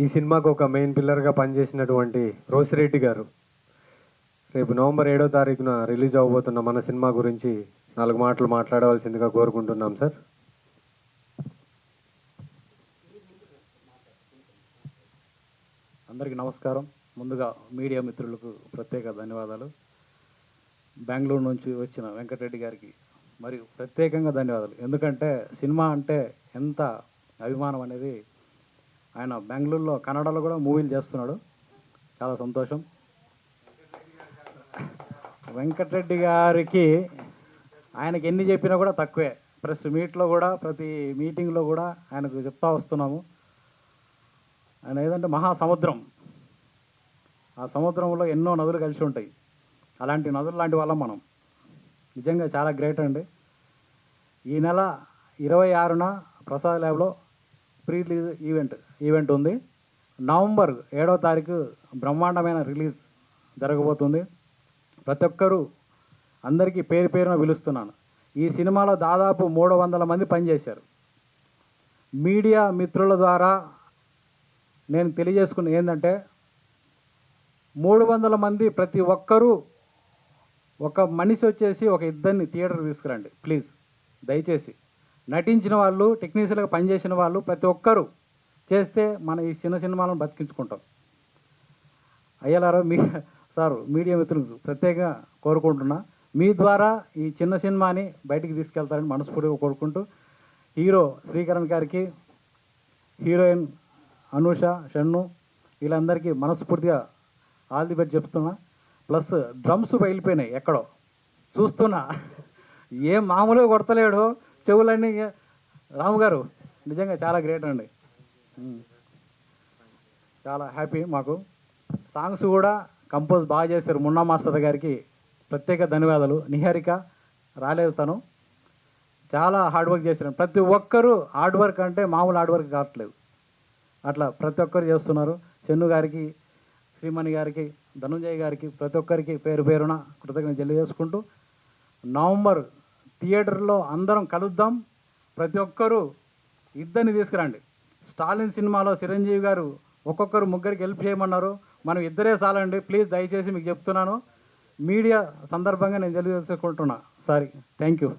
ఈ సినిమాకు ఒక మెయిన్ పిల్లర్గా పనిచేసినటువంటి రోసిరెడ్డి గారు రేపు నవంబర్ 7వ తారీఖున రిలీజ్ అవ్వబోతున్న మన సినిమా గురించి 4 మాటలు మాట్లాడవలసిందిగా కోరుకుంటున్నాం సార్. అందరికీ నమస్కారం. ముందుగా మీడియా మిత్రులకు ప్రత్యేక ధన్యవాదాలు. బెంగళూరు నుంచి వచ్చిన వెంకటరెడ్డి గారికి మరియు ప్రత్యేకంగా ధన్యవాదాలు. ఎందుకంటే సినిమా అంటే ఎంత అభిమానం అనేది ఆయన బెంగళూరులో కన్నడలో కూడా మూవీలు చేస్తున్నాడు. చాలా సంతోషం. వెంకటరెడ్డి గారికి ఆయనకి ఎన్ని చెప్పినా కూడా తక్కువే. ప్రెస్ మీట్లో కూడా ప్రతి మీటింగ్లో కూడా ఆయనకు చెప్తా వస్తున్నాము. ఆయన ఏదంటే మహాసముద్రం. ఆ సముద్రంలో ఎన్నో నదులు కలిసి ఉంటాయి. అలాంటి నదులు లాంటి వాళ్ళం మనం. నిజంగా చాలా గ్రేట్ అండి. ఈ నెల 26న ప్రసాద్ ల్యాబ్లో ప్రీ రిలీజ్ ఈవెంట్ ఉంది. నవంబర్ 7వ తారీఖు బ్రహ్మాండమైన రిలీజ్ జరగబోతుంది. ప్రతి ఒక్కరూ అందరికీ పేరు పేరున పిలుస్తున్నాను. ఈ సినిమాలో దాదాపు 300 మంది పనిచేశారు. మీడియా మిత్రుల ద్వారా నేను తెలియజేసుకున్న ఏంటంటే 300 మంది ప్రతి ఒక్కరూ ఒక మనిషి వచ్చేసి ఒక ఇద్దరిని థియేటర్కి తీసుకురండి ప్లీజ్. దయచేసి నటించిన వాళ్ళు, టెక్నీషియన్గా పనిచేసిన వాళ్ళు ప్రతి ఒక్కరూ చేస్తే మన ఈ చిన్న సినిమాలను బతికించుకుంటాం. అయ్యలారా మీడియా మిత్రులకు ప్రత్యేకంగా కోరుకుంటున్నా. మీ ద్వారా ఈ చిన్న సినిమాని బయటికి తీసుకెళ్తారని మనస్ఫూర్తిగా కోరుకుంటూ, హీరో శ్రీకరణ్ గారికి, హీరోయిన్ అనూష, షన్ను వీళ్ళందరికీ మనస్ఫూర్తిగా ఆల్ ది బెస్ట్ చెప్తున్నా. ప్లస్ డ్రమ్స్ బయలిపోయినాయి ఎక్కడో చూస్తున్నా. ఏం మామూలుగా కొడతలేడు, చెవులన్నీ. రాము గారు నిజంగా చాలా గ్రేట్ అండి. చాలా హ్యాపీ మాకు. సాంగ్స్ కూడా కంపోజ్ బాగా చేశారు. మున్నా మాస్టర్ గారికి ప్రత్యేక ధన్యవాదాలు. నిహారిక రాలేదు, తను చాలా హార్డ్ వర్క్ చేశారు. ప్రతి ఒక్కరూ హార్డ్ వర్క్ అంటే మామూలు హార్డ్ వర్క్ కావట్లేదు. అట్లా ప్రతి ఒక్కరు చేస్తున్నారు. చెన్ను గారికి, శ్రీమణి గారికి, ధనుంజయ్ గారికి ప్రతి ఒక్కరికి పేరు పేరున కృతజ్ఞత తెలియజేసుకుంటూ, నవంబర్ థియేటర్లో అందరం కలుద్దాం. ప్రతి ఒక్కరూ ఇద్దరిని తీసుకురండి. స్టాలిన్ సినిమాలో చిరంజీవి గారు ఒక్కొక్కరు ముగ్గురికి హెల్ప్ చేయమన్నారు. మనం ఇద్దరే చాలండి ప్లీజ్. దయచేసి మీకు చెప్తున్నాను. మీడియా సందర్భంగా నేను తెలియజేసుకుంటున్నా. Sorry, thank you.